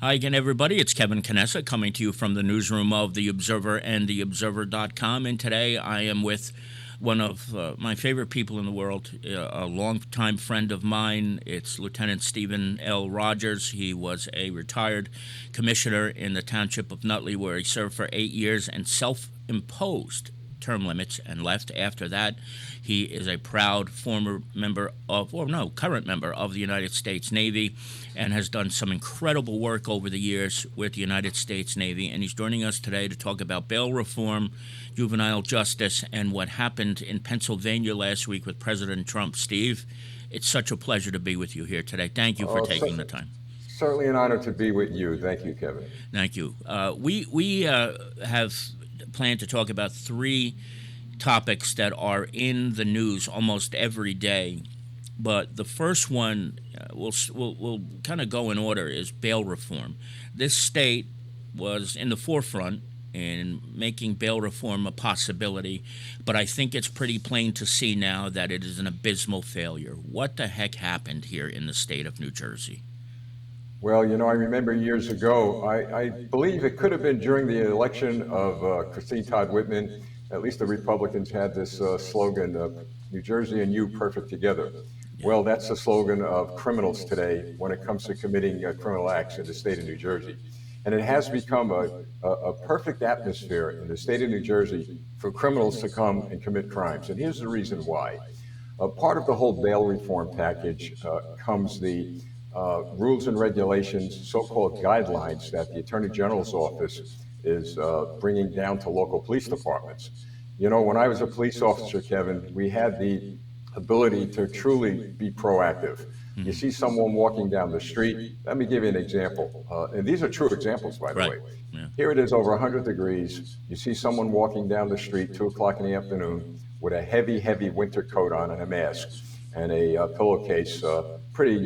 Hi again, everybody. It's Kevin Canessa coming to you from the newsroom of The Observer and TheObserver.com. And today I am with one of my favorite people in the world, a longtime friend of mine. It's Lieutenant Stephen L. Rogers. He was a retired commissioner in the township of Nutley, where he served for 8 years and self-imposed term limits and left after that. He is a proud current member of the United States Navy and has done some incredible work over the years with the United States Navy. And he's joining us today to talk about bail reform, juvenile justice, and what happened in Pennsylvania last week with President Trump. Steve, it's such a pleasure to be with you here today. Thank you for taking the time. Certainly an honor to be with you. Thank you, Kevin. Thank you. We have planned to talk about three topics that are in the news almost every day, but the first one we'll kind of go in order is bail reform. This state was in the forefront in making bail reform a possibility, but I think it's pretty plain to see now that it is an abysmal failure. What the heck happened here in the state of New Jersey? Well, I remember years ago, I believe it could have been during the election of Christine Todd Whitman. At least the Republicans had this slogan, New Jersey and you perfect together. Well, that's the slogan of criminals today when it comes to committing criminal acts in the state of New Jersey. And it has become a perfect atmosphere in the state of New Jersey for criminals to come and commit crimes. And here's the reason why. Part of the whole bail reform package comes the rules and regulations, so-called guidelines that the Attorney General's office is bringing down to local police departments. When I was a police officer, Kevin, we had the ability to truly be proactive. You see someone walking down the street. Let me give you an example. And these are true examples, by the way. Yeah. Here it is over 100 degrees. You see someone walking down the street 2 o'clock in the afternoon with a heavy, heavy winter coat on and a mask and a pillowcase, pretty,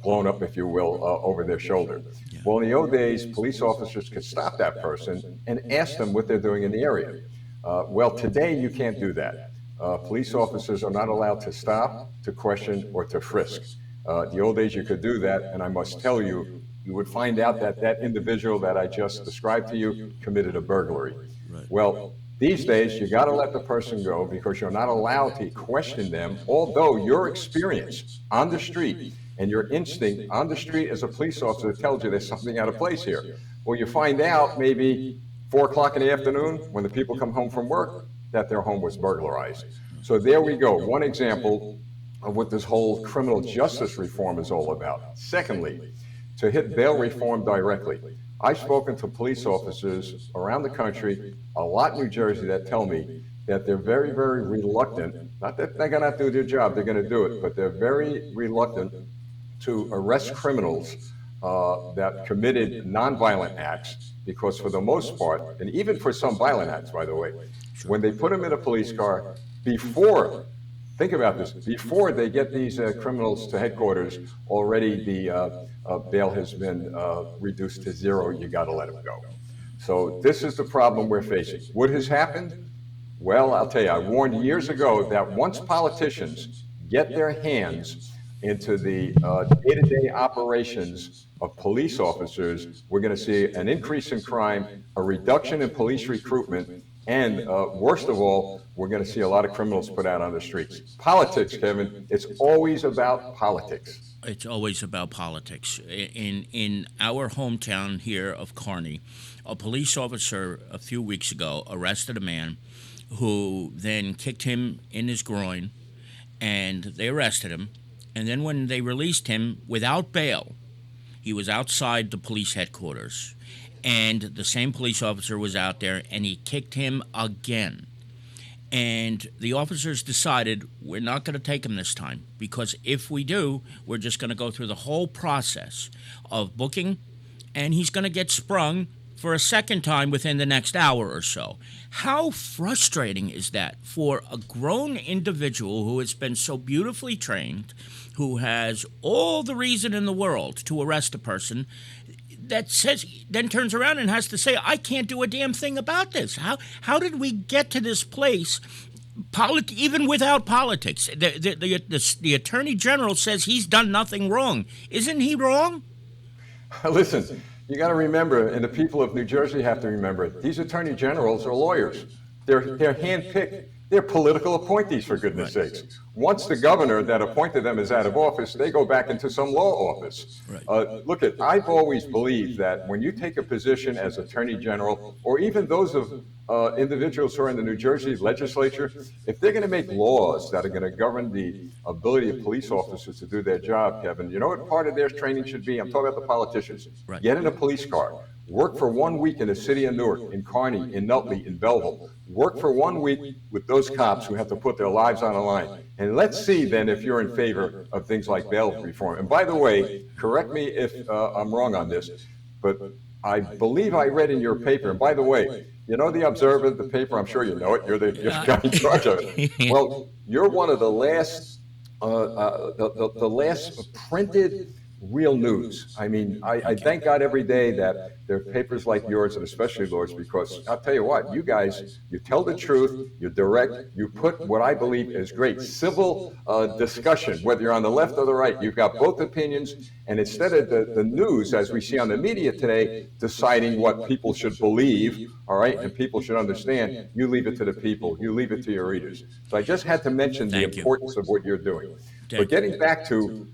blown up, if you will, over their shoulder. Yeah. Well, in the old days, police officers could stop that person and ask them what they're doing in the area. Well, today you can't do that. Police officers are not allowed to stop, to question, or to frisk. The old days you could do that, and I must tell you, you would find out that that individual that I just described to you committed a burglary. Right. Well, these days, you got to let the person go because you're not allowed to question them, although your experience on the street and your instinct on the street as a police officer tells you there's something out of place here. Well, you find out maybe 4 o'clock in the afternoon when the people come home from work that their home was burglarized. So there we go. One example of what this whole criminal justice reform is all about. Secondly, to hit bail reform directly. I've spoken to police officers around the country, a lot in New Jersey, that tell me that they're very, very reluctant, not that they're going to do their job, they're going to do it, but they're very reluctant to arrest criminals that committed nonviolent acts, because for the most part, and even for some violent acts, by the way, when they put them in a police car, think about this, before they get these criminals to headquarters, already the bail has been reduced to zero. You got to let them go. So this is the problem we're facing. What has happened? Well, I'll tell you, I warned years ago that once politicians get their hands into the day-to-day operations of police officers, we're going to see an increase in crime, a reduction in police recruitment, and worst of all, we're going to see a lot of criminals put out on the streets. Politics, Kevin, it's always about politics. It's always about politics. In our hometown here of Kearney, a police officer a few weeks ago arrested a man who then kicked him in his groin, and they arrested him. And then when they released him without bail, he was outside the police headquarters. And the same police officer was out there, and he kicked him again. And the officers decided, we're not going to take him this time, because if we do, we're just going to go through the whole process of booking, and he's going to get sprung for a second time within the next hour or so. How frustrating is that for a grown individual who has been so beautifully trained, who has all the reason in the world to arrest a person, that says, then turns around and has to say, I can't do a damn thing about this. How did we get to this place, even without politics? The Attorney General says he's done nothing wrong. Isn't he wrong? Listen, you got to remember, and the people of New Jersey have to remember, these attorney generals are lawyers. They're handpicked. They're political appointees, for goodness Right. sakes. Once the governor that appointed them is out of office, they go back into some law office. Right. Look, I've always believed that when you take a position as attorney general, or even those of individuals who are in the New Jersey legislature, if they're going to make laws that are going to govern the ability of police officers to do their job, Kevin, you know what part of their training should be? I'm talking about the politicians. Right. Get in a police car. Work for 1 week in the city of Newark, in Kearney, in Nutley, in Belleville. Work for 1 week with those cops who have to put their lives on the line. And let's see then if you're in favor of things like bail reform. And by the way, correct me if I'm wrong on this, but I believe I read in your paper, and by the way, you know the Observer, the paper, I'm sure you know it, you're the guy in charge of it. Well, you're one of the last, the last printed real news. I mean, I thank God every day that there are papers like yours, and especially yours, because I'll tell you what, you guys, you tell the truth, you're direct, you put what I believe is great civil discussion, whether you're on the left or the right, you've got both opinions, and instead of the news, as we see on the media today, deciding what people should believe, all right, and people should understand, you leave it to the people, you leave it to your readers. So I just had to mention the Thank you. importance of what you're doing. But getting back to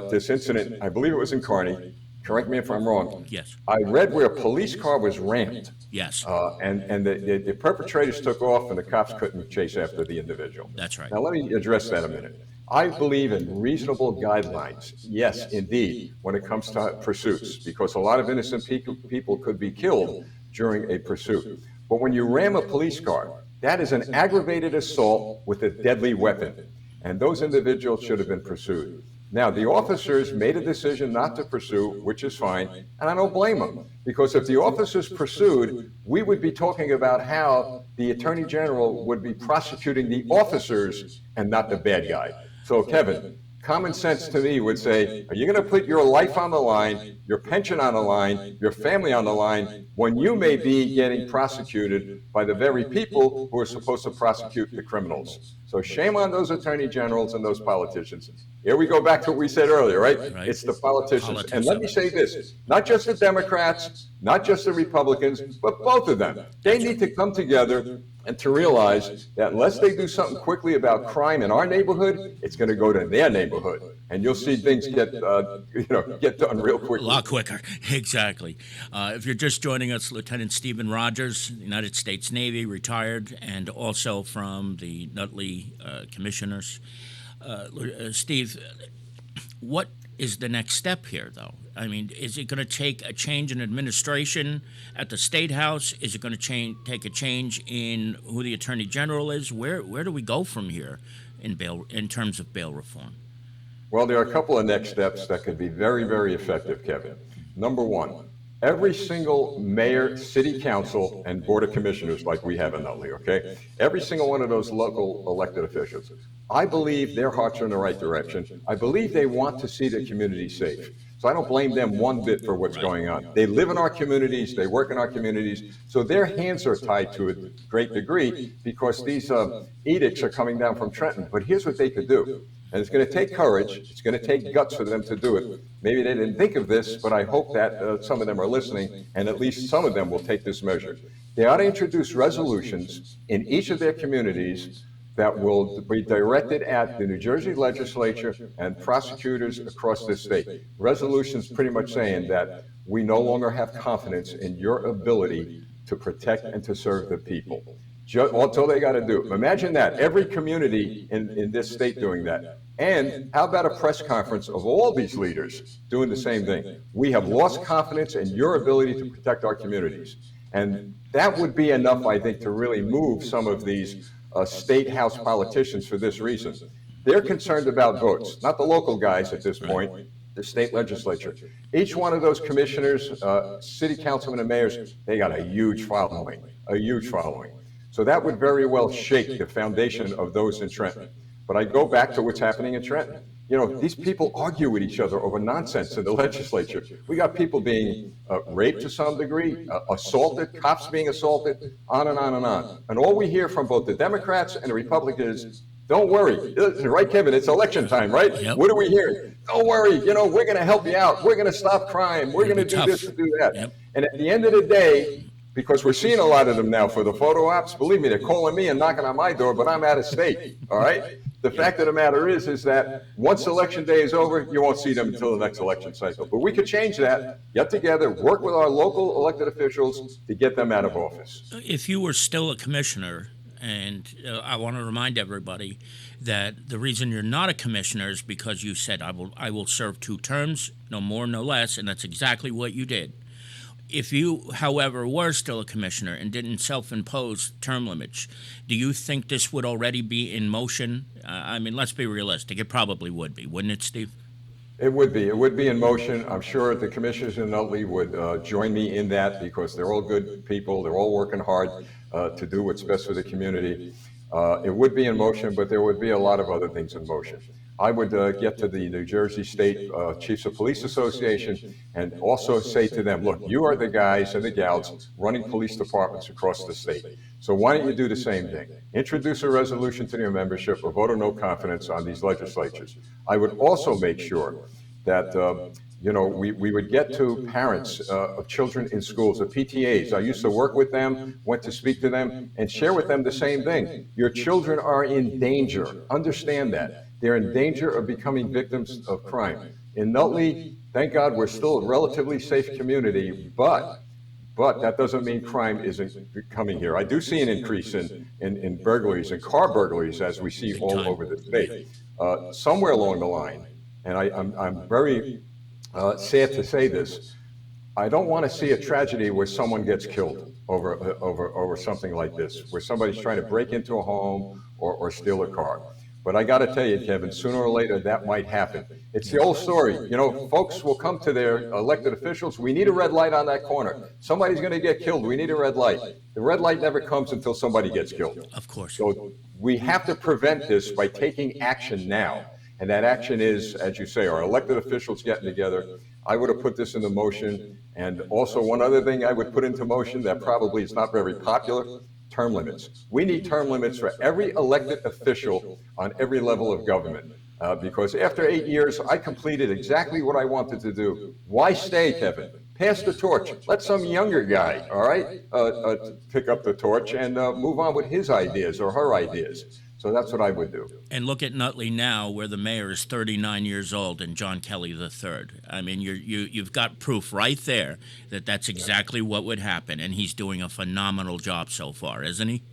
this incident, I believe it was in Kearney, correct me if I'm wrong. Yes. I read where a police car was rammed, Yes. and the perpetrators took off and the cops couldn't chase after the individual. That's right. Now, let me address that a minute. I believe in reasonable guidelines, yes, indeed, when it comes to pursuits, because a lot of innocent people could be killed during a pursuit. But when you ram a police car, that is an aggravated assault with a deadly weapon. And those individuals should have been pursued. Now, the officers made a decision not to pursue, which is fine, and I don't blame them. Because if the officers pursued, we would be talking about how the Attorney General would be prosecuting the officers and not the bad guy. So, Kevin, common sense to me would say, are you going to put your life on the line, your pension on the line, your family on the line, when you may be getting prosecuted by the very people who are supposed to prosecute the criminals? So shame on those attorney generals and those politicians. Here we go back to what we said earlier, right? It's the politicians. And let me say this, not just the Democrats, not just the Republicans, but both of them. They need to come together and to realize that unless they do something quickly about crime in our neighborhood, it's going to go to their neighborhood. And you'll see things get done real quickly. A lot quicker, exactly. If you're just joining us, Lieutenant Stephen Rogers, United States Navy, retired, and also from the Nutley Commissioners. Steve, what is the next step here, though? I mean, is it going to take a change in administration at the State House? Is it going to take a change in who the Attorney General is? Where do we go from here in terms of bail reform? Well, there are a couple of next steps that could be very, very effective, Kevin. Number one, every single mayor, city council, and board of commissioners like we have in Nutley, okay? Every single one of those local elected officials, I believe their hearts are in the right direction. I believe they want to see the community safe. So I don't blame them one bit for what's going on. They live in our communities, they work in our communities, so their hands are tied to a great degree because these edicts are coming down from Trenton. But here's what they could do. And it's going to take courage. It's going to take guts for them to do it. Maybe they didn't think of this, but I hope that some of them are listening, and at least some of them will take this measure. They ought to introduce resolutions in each of their communities that will be directed at the New Jersey legislature and prosecutors across this state. Resolutions pretty much saying that we no longer have confidence in your ability to protect and to serve the people. That's all they got to do. Imagine that, every community in this state doing that. And how about a press conference of all these leaders doing the same thing? We have lost confidence in your ability to protect our communities. And that would be enough, I think, to really move some of these state house politicians for this reason. They're concerned about votes, not the local guys at this point, the state legislature. Each one of those commissioners, city councilmen and mayors, they got a huge following, a huge following. So that would very well shake the foundation of those in Trenton. But I go back to what's happening in Trenton. You know, these people argue with each other over nonsense in the legislature. We got people being raped to some degree, assaulted, cops being assaulted, on and on and on. And all we hear from both the Democrats and the Republicans is Don't worry. Right, Kevin? It's election time, right? Yep. What are we hearing? Don't worry. We're going to help you out. We're going to stop crime. We're It'll going be to do this tough. and do that. Yep. And at the end of the day, because we're seeing a lot of them now for the photo ops, believe me, they're calling me and knocking on my door, but I'm out of state. All right. The fact of the matter is that once election day is over, you won't see them until the next election cycle. But we could change that, get together, work with our local elected officials to get them out of office. If you were still a commissioner, and I want to remind everybody that the reason you're not a commissioner is because you said, I will serve 2 terms, no more, no less, and that's exactly what you did. If you, however, were still a commissioner and didn't self-impose term limits, do you think this would already be in motion? I mean, let's be realistic. It probably would be, wouldn't it, Steve? It would be. It would be in motion. I'm sure the commissioners in Nutley would join me in that because they're all good people. They're all working hard to do what's best for the community. It would be in motion, but there would be a lot of other things in motion. I would get to the New Jersey State Chiefs of Police Association and also say to them, look, you are the guys and the gals running police departments across the state. So why don't you do the same thing? Introduce a resolution to your membership, a vote of no confidence on these legislatures. I would also make sure that we would get to parents of children in schools, the PTAs. I used to work with them, went to speak to them, and share with them the same thing. Your children are in danger. Understand that. They're in danger of becoming victims of crime. In Nutley, thank God we're still a relatively safe community, but that doesn't mean crime isn't coming here. I do see an increase in burglaries and car burglaries as we see all over the state. Somewhere along the line, and I'm very sad to say this, I don't want to see a tragedy where someone gets killed over something like this, where somebody's trying to break into a home or steal a car. But I got to tell you, Kevin, sooner or later that might happen. It's the old story. Folks will come to their elected officials. We need a red light on that corner. Somebody's going to get killed. We need a red light. The red light never comes until somebody gets killed. Of course. So we have to prevent this by taking action now. And that action is, as you say, our elected officials getting together. I would have put this into motion. And also one other thing I would put into motion that probably is not very popular, term limits. We need term limits for every elected official on every level of government. Because after 8 years, I completed exactly what I wanted to do. Why stay, Kevin? Pass the torch. Let some younger guy, all right, pick up the torch and move on with his ideas or her ideas. So that's what I would do. And look at Nutley now, where the mayor is 39 years old and John Kelly III. I mean, you've got proof right there that that's exactly what would happen, and he's doing a phenomenal job so far, isn't he?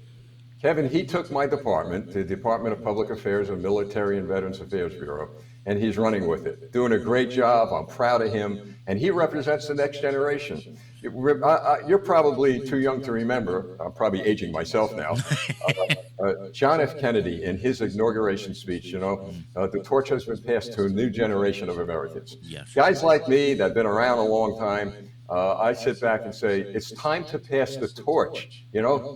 Kevin, he took my department, the Department of Public Affairs and Military and Veterans Affairs Bureau, and he's running with it, doing a great job. I'm proud of him, and he represents the next generation. You're probably too young to remember. I'm probably aging myself now. John F. Kennedy, in his inauguration speech, the torch has been passed to a new generation of Americans. Yes. Guys like me that have been around a long time, I sit back and say, it's time to pass the torch,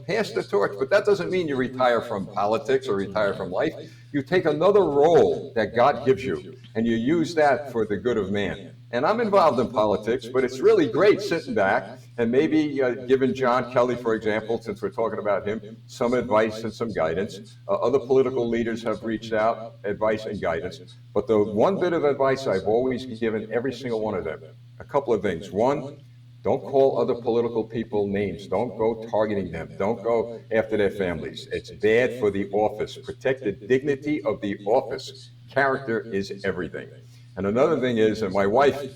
pass the torch. But that doesn't mean you retire from politics or retire from life. You take another role that God gives you, and you use that for the good of man. And I'm involved in politics, but it's really great sitting back and maybe giving John Kelly, for example, since we're talking about him, some advice and some guidance. Other political leaders have reached out, advice and guidance. But the one bit of advice I've always given every single one of them, a couple of things. One, don't call other political people names. Don't go targeting them. Don't go after their families. It's bad for the office. Protect the dignity of the office. Character is everything. And another thing is, and my wife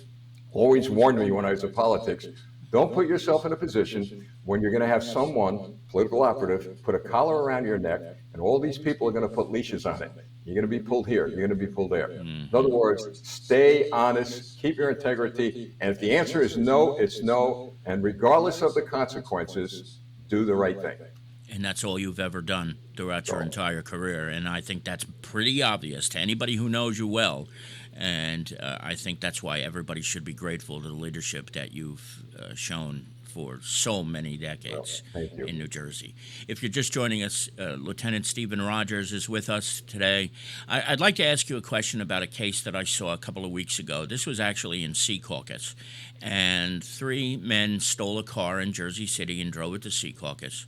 always warned me when I was in politics, don't put yourself in a position when you're going to have someone, political operative, put a collar around your neck, and all these people are going to put leashes on it. You're going to be pulled here. You're going to be pulled there. In other words, stay honest, keep your integrity, and if the answer is no, it's no, and regardless of the consequences, do the right thing. And that's all you've ever done throughout your entire career, and I think that's pretty obvious to anybody who knows you well. And I think that's why everybody should be grateful to the leadership that you've shown for so many decades in New Jersey. If you're just joining us, Lieutenant Stephen Rogers is with us today. I'd like to ask you a question about a case that I saw a couple of weeks ago. This was actually in Secaucus, and 3 men stole a car in Jersey City and drove it to Secaucus,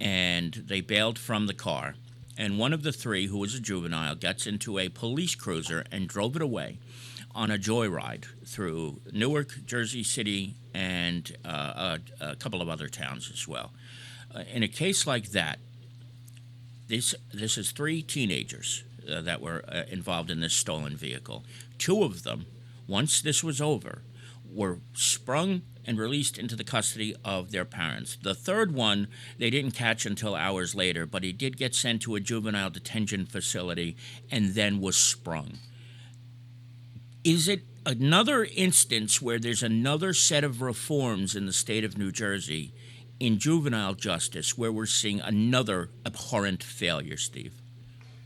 and they bailed from the car. and one of the three, who was a juvenile, gets into a police cruiser and drove it away on a joyride through Newark, Jersey City, and a couple of other towns as well. In a case like that, this is three teenagers that were involved in this stolen vehicle. Two of them, once this was over, were sprung and released into the custody of their parents. The third one, they didn't catch until hours later, but he did get sent to a juvenile detention facility and then was sprung. Is it another instance where there's another set of reforms in the state of New Jersey in juvenile justice where we're seeing another abhorrent failure, Steve?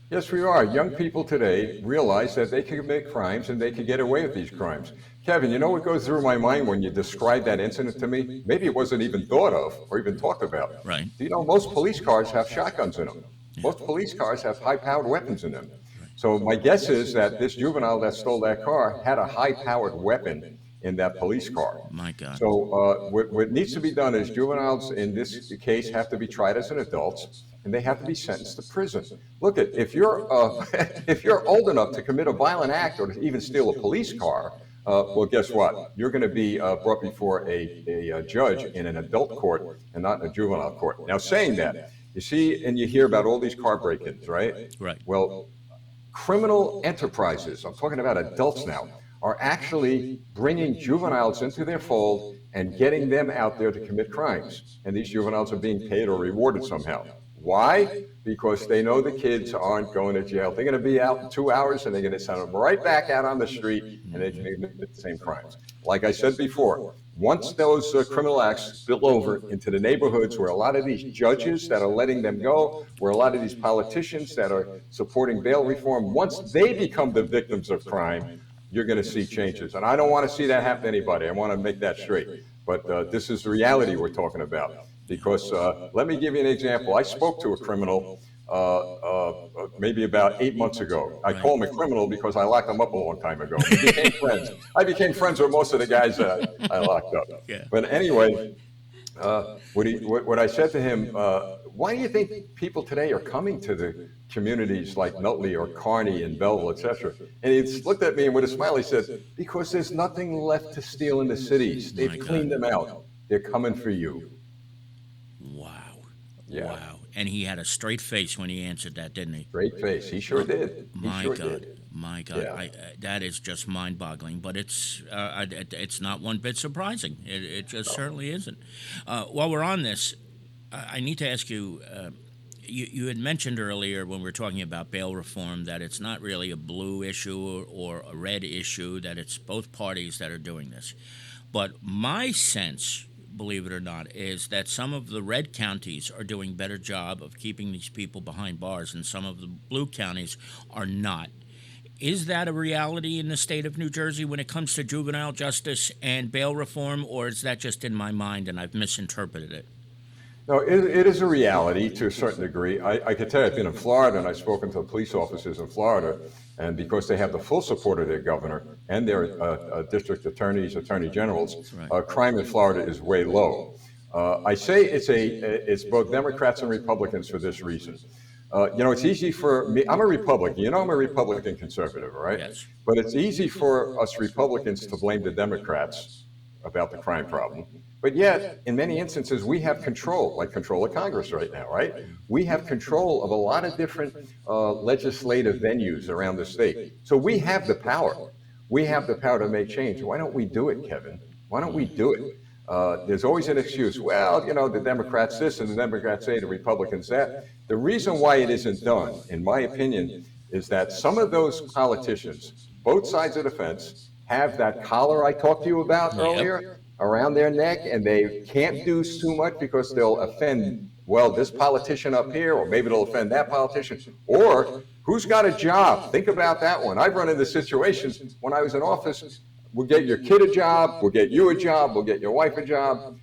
Yes, we are. Young people today realize that they can commit crimes and they can get away with these crimes. Kevin, you know what goes through my mind when you describe that incident to me? Maybe it wasn't even thought of or even talked about. Right. Do you know most police cars have shotguns in them? Most police cars have high-powered weapons in them. So my guess is that this juvenile that stole that car had a high-powered weapon in that police car. My God. So what needs to be done is juveniles in this case have to be tried as an adults, and they have to be sentenced to prison. Look, if you're if you're old enough to commit a violent act or to even steal a police car, well, guess what? You're going to be brought before a judge in an adult court and not in a juvenile court. Now, saying that, you see and you hear about all these car break-ins, right? Right. Well, criminal enterprises, I'm talking about adults now, are actually bringing juveniles into their fold and getting them out there to commit crimes. And these juveniles are being paid or rewarded somehow. Why? Because they know the kids aren't going to jail. They're going to be out in 2 hours and they're going to send them right back out on the street and they can commit the same crimes. Like I said before, once those criminal acts spill over into the neighborhoods where a lot of these judges that are letting them go, where a lot of these politicians that are supporting bail reform, once they become the victims of crime, you're going to see changes. And I don't want to see that happen to anybody. I want to make that straight. But this is the reality we're talking about. Because let me give you an example. I spoke to a criminal maybe about 8 months ago. I call him a criminal because I locked him up a long time ago. We became friends. I became friends with most of the guys I locked up. Yeah. But anyway, what I said to him, why do you think people today are coming to the communities like Nutley or Kearney and Belleville, et cetera? And he looked at me and with a smile, he said, because there's nothing left to steal in the cities. They've cleaned them out. They're coming for you. Wow. Yeah. Wow. And he had a straight face when he answered that, didn't he? Great face. He sure did. My sure God. did. My God. Yeah. That is just mind-boggling, but it's not one bit surprising. It just certainly isn't. While we're on this, I need to ask you, you had mentioned earlier when we were talking about bail reform that it's not really a blue issue or a red issue, that it's both parties that are doing this. But my sense, believe it or not, is that some of the red counties are doing a better job of keeping these people behind bars and some of the blue counties are not. Is that a reality in the state of New Jersey when it comes to juvenile justice and bail reform, or is that just in my mind and I've misinterpreted it? No, it is a reality to a certain degree. I can tell you, I've been in Florida and I've spoken to police officers in Florida, and because they have the full support of their governor and their district attorneys, attorney generals, Right. Crime in Florida is way low. I say it's both Democrats and Republicans for this reason. It's easy for me. I'm a Republican. You know, I'm a Republican conservative, right? Yes. But it's easy for us Republicans to blame the Democrats about the crime problem. But yet, in many instances, we have control, like control of Congress right now, right? We have control of a lot of different legislative venues around the state. So we have the power. We have the power to make change. Why don't we do it, Kevin? Why don't we do it? There's always an excuse. Well, the Democrats this and the Democrats that, the Republicans that. The reason why it isn't done, in my opinion, is that some of those politicians, both sides of the fence, have that collar I talked to you about earlier around their neck, and they can't do too much because they'll offend, well, this politician up here, or maybe they'll offend that politician, or who's got a job? Think about that one. I've run into situations when I was in office. We'll get your kid a job, we'll get you a job, we'll get your wife a job.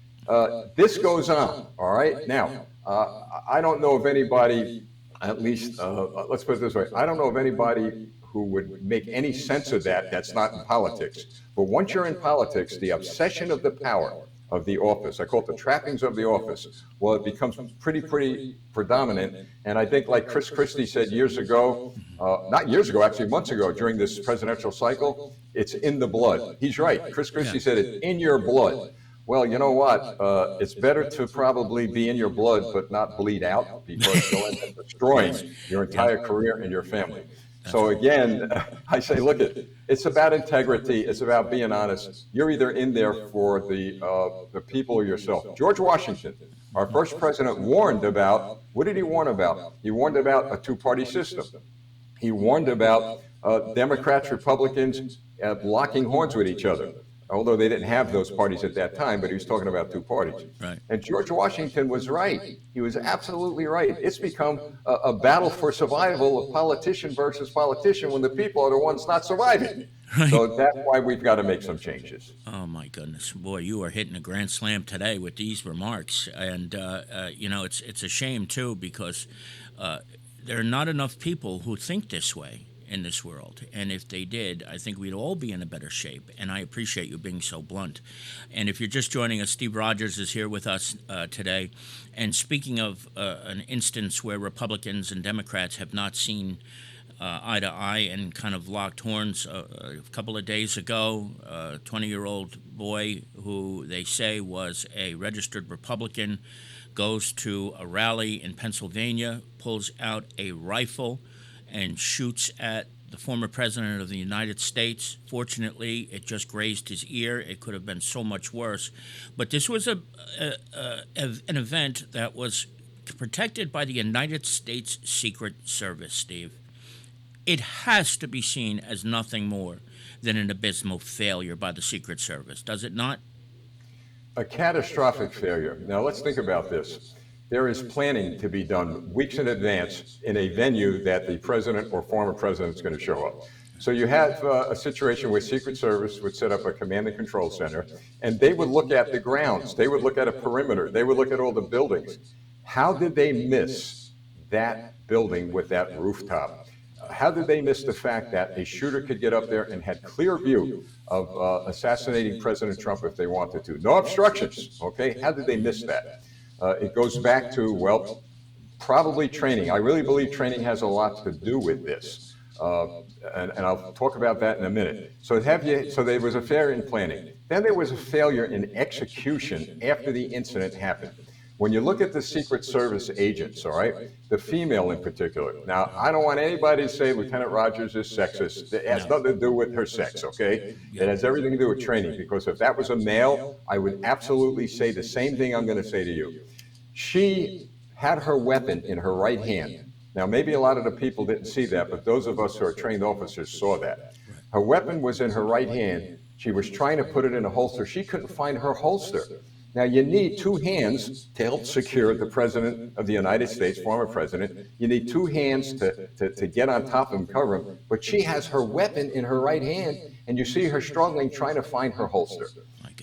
This goes on, all right? Now, I don't know of anybody, at least, let's put it this way, I don't know of anybody who would make any sense of that that's not in politics. But once you're in politics, the obsession of the power of the office. I call it the trappings of the office. Well, it becomes pretty predominant. And I think, like Chris Christie said years ago, not years ago, actually months ago, during this presidential cycle, it's in the blood. He's right. Chris Christie said it's in your blood. Well, you know what? It's better to probably be in your blood, but not bleed out, because you'll end up destroying your entire career and your family. So again, I say, look, it's about integrity. It's about being honest. You're either in there for the people or yourself. George Washington, our first president, warned about, what did he warn about? He warned about a two-party system. He warned about Democrats, Republicans locking horns with each other, although they didn't have those parties at that time, but he was talking about two parties. Right. And George Washington was right. He was absolutely right. It's become a battle for survival of politician versus politician when the people are the ones not surviving. Right. So that's why we've got to make some changes. Oh my goodness, boy, you are hitting a grand slam today with these remarks, and it's a shame too, because there are not enough people who think this way in this world, and if they did, I think we'd all be in a better shape. And I appreciate you being so blunt. And if you're just joining us, Steve Rogers is here with us today. And speaking of an instance where Republicans and Democrats have not seen eye to eye and kind of locked horns, a couple of days ago, a 20-year-old boy who they say was a registered Republican goes to a rally in Pennsylvania, pulls out a rifle, and shoots at the former president of the United States. Fortunately, it just grazed his ear. It could have been so much worse. But this was an event that was protected by the United States Secret Service, Steve. It has to be seen as nothing more than an abysmal failure by the Secret Service, does it not? A catastrophic failure. Now, let's think about this. There is planning to be done weeks in advance in a venue that the president or former president is going to show up. So you have a situation where Secret Service would set up a command and control center, and they would look at the grounds. They would look at a perimeter. They would look at all the buildings. How did they miss that building with that rooftop? How did they miss the fact that a shooter could get up there and had clear view of assassinating President Trump if they wanted to? No obstructions, okay? How did they miss that? It goes back to, well, probably training. I really believe training has a lot to do with this. And I'll talk about that in a minute. So there was a failure in planning. Then there was a failure in execution after the incident happened. When you look at the Secret Service agents, all right, the female in particular. Now, I don't want anybody to say Lieutenant Rogers is sexist. It has nothing to do with her sex, okay? It has everything to do with training, because if that was a male, I would absolutely say the same thing I'm going to say to you. She had her weapon in her right hand. Now, maybe a lot of the people didn't see that, but those of us who are trained officers saw that. Her weapon was in her right hand. She was trying to put it in a holster. She couldn't find her holster. Now, you need two hands to help secure the president of the United States, former president. You need two hands to get on top of him, cover him. But she has her weapon in her right hand, and you see her struggling, trying to find her holster.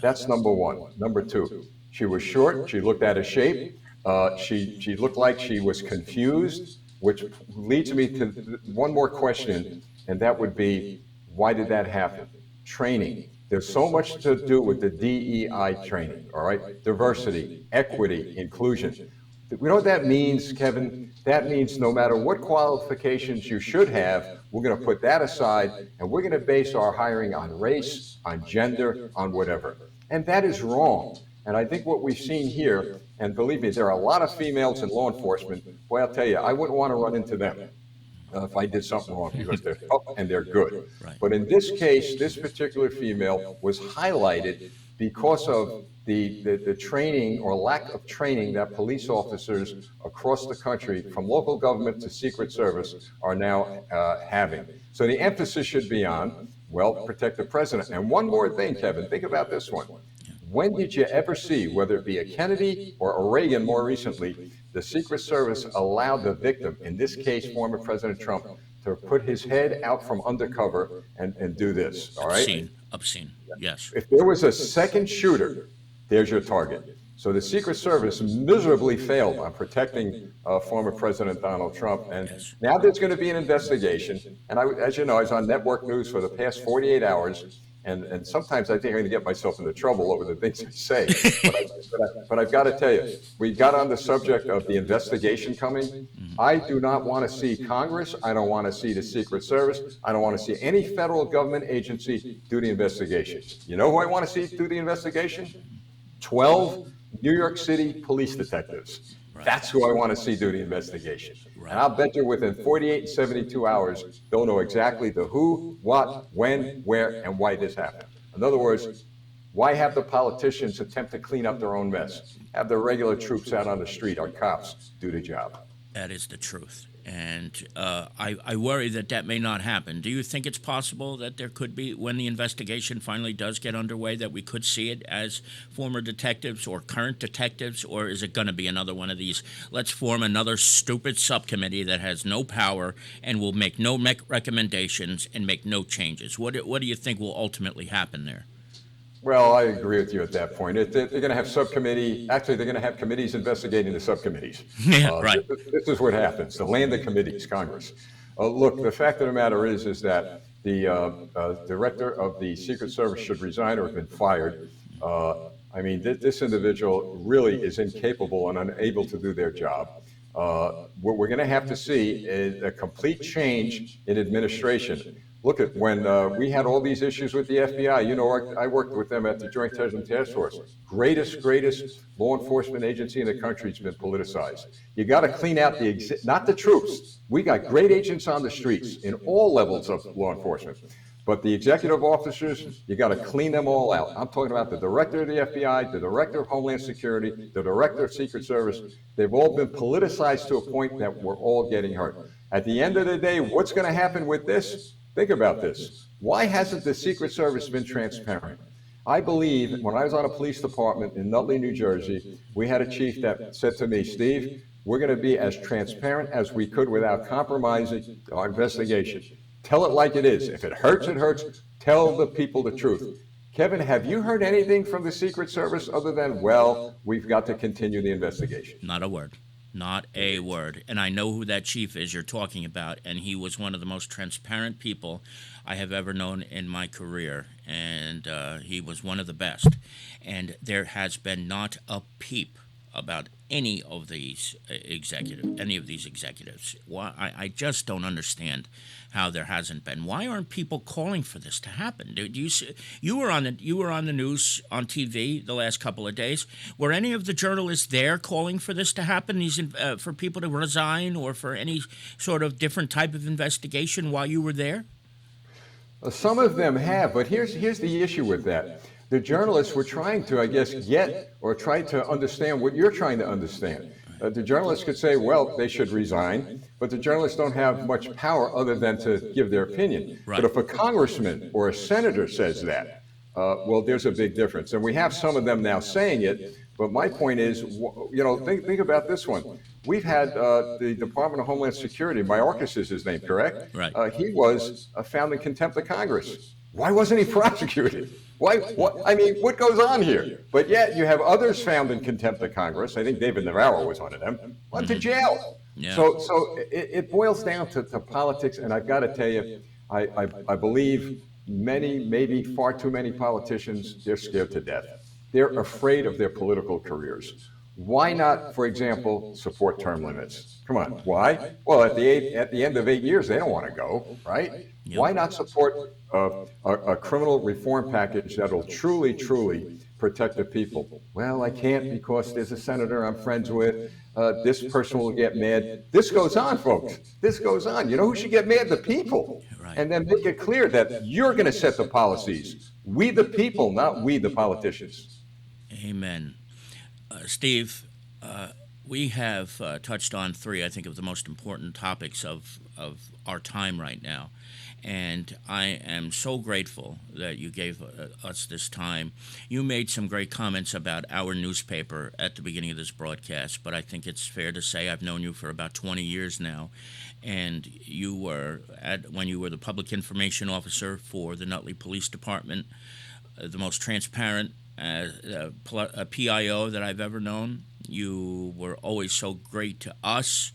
That's number one. Number two, she was short. She looked out of shape. She looked like she was confused, which leads me to one more question, and that would be, why did that happen? Training. There's so much to do with the DEI training, all right? Diversity, equity, inclusion. You know what that means, Kevin? That means no matter what qualifications you should have, we're going to put that aside, and we're going to base our hiring on race, on gender, on whatever. And that is wrong. And I think what we've seen here, and believe me, there are a lot of females in law enforcement. Boy, I'll tell you, I wouldn't want to run into them if I did something wrong, because they're tough and they're good. Right. But in this case, this particular female was highlighted because of the training or lack of training that police officers across the country, from local government to Secret Service, are now having. So the emphasis should be on, well, protect the president. And one more thing, Kevin, think about this one. When did you ever see, whether it be a Kennedy or a Reagan more recently, the Secret Service allowed the victim, in this case, former President Trump, to put his head out from undercover and do this, all right? Obscene, yes. If there was a second shooter, there's your target. So the Secret Service miserably failed on protecting former President Donald Trump. And now there's going to be an investigation. And as you know, I was on network news for the past 48 hours. and sometimes I think I'm going to get myself into trouble over the things I say. But I've got to tell you, we got on the subject of the investigation coming. I do not want to see Congress. I don't want to see the Secret Service. I don't want to see any federal government agency do the investigation. You know who I want to see do the investigation? 12 New York City police detectives. That's who I want to see do the investigation. And I'll bet you within 48 and 72 hours, they'll know exactly the who, what, when, where, and why this happened. In other words, why have the politicians attempt to clean up their own mess? Have the regular troops out on the street, our cops, do the job. That is the truth. And I worry that may not happen. Do you think it's possible that there could be, when the investigation finally does get underway, that we could see it as former detectives or current detectives? Or is it going to be another one of these, let's form another stupid subcommittee that has no power and will make no recommendations and make no changes? What do you think will ultimately happen there? Well, I agree with you at that point. They're going to have they're going to have committees investigating the subcommittees. Yeah, right. This is what happens, the land of committees, Congress. Look, the fact of the matter is that the director of the Secret Service should resign or have been fired. I mean, this individual really is incapable and unable to do their job. What we're going to have to see is a complete change in administration. Look at when we had all these issues with the FBI. You know, I worked with them at the Joint Intelligence Task Force. Greatest law enforcement agency in the country has been politicized. You got to clean out not the troops. We got great agents on the streets in all levels of law enforcement. But the executive officers, you got to clean them all out. I'm talking about the director of the FBI, the director of Homeland Security, the director of Secret Service. They've all been politicized to a point that we're all getting hurt. At the end of the day, what's going to happen with this? Think about this. Why hasn't the Secret Service been transparent? I believe when I was on a police department in Nutley, New Jersey, we had a chief that said to me, Steve, we're going to be as transparent as we could without compromising our investigation. Tell it like it is. If it hurts, it hurts. Tell the people the truth. Kevin, have you heard anything from the Secret Service other than, well, we've got to continue the investigation? Not a word. Not a word. And I know who that chief is you're talking about, and he was one of the most transparent people I have ever known in my career, and he was one of the best. And there has been not a peep about any of these executives. Why, I just don't understand how there hasn't been. Why aren't people calling for this to happen? You were on the news on TV the last couple of days. Were any of the journalists there calling for this to happen? For people to resign or for any sort of different type of investigation while you were there? Some of them have, but here's the issue with that. The journalists were trying to, I guess, try to understand what you're trying to understand. The journalists could say, well, they should resign, but the journalists don't have much power other than to give their opinion. Right. But if a congressman or a senator says that, well, there's a big difference. And we have some of them now saying it, but my point is, think about this one. We've had the Department of Homeland Security, Mayorkas is his name, correct? Right. He was found in contempt of Congress. Why wasn't he prosecuted? What goes on here? But yet you have others found in contempt of Congress. I think David Navarro was one of them. Went to jail. Yeah. So it boils down to politics, and I've got to tell you, I believe maybe far too many politicians, they're scared to death. They're afraid of their political careers. Why not, for example, support term limits? Come on, why? Well, at the end of 8 years, they don't want to go, right? Yep. Why not support a criminal reform package that'll truly protect the people? Well, I can't because there's a senator I'm friends with. This person will get mad. This goes on, folks. This goes on. You know who should get mad? The people. Right. And then make it clear that you're going to set the policies. We the people, not we the politicians. Amen. Steve, we have touched on three, I think, of the most important topics of our time right now. And I am so grateful that you gave us this time. You made some great comments about our newspaper at the beginning of this broadcast, but I think it's fair to say I've known you for about 20 years now, and you were, when you were the public information officer for the Nutley Police Department, the most transparent PIO that I've ever known. You were always so great to us.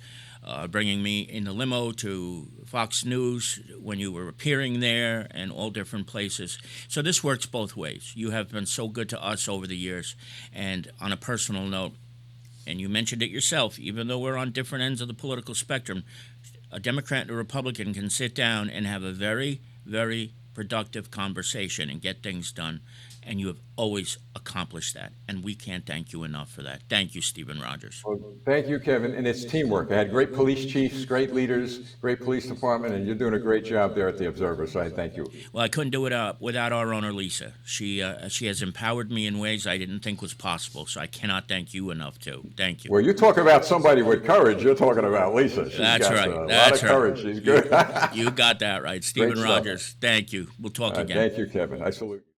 bringing me in the limo to Fox News when you were appearing there and all different places. So this works both ways. You have been so good to us over the years. And on a personal note, and you mentioned it yourself, even though we're on different ends of the political spectrum, a Democrat and a Republican can sit down and have a very, very productive conversation and get things done. And you have always accomplished that. And we can't thank you enough for that. Thank you, Stephen Rogers. Well, thank you, Kevin. And it's teamwork. I had great police chiefs, great leaders, great police department, and you're doing a great job there at the Observer. So I thank you. Well, I couldn't do it without our owner, Lisa. She has empowered me in ways I didn't think was possible. So I cannot thank you enough, too. Thank you. Well, you talk about somebody with courage. You're talking about Lisa. She's That's got right. a That's lot of courage. She's good. You got that right. Stephen Great stuff. Rogers, thank you. We'll talk again. Thank you, Kevin. I salute you.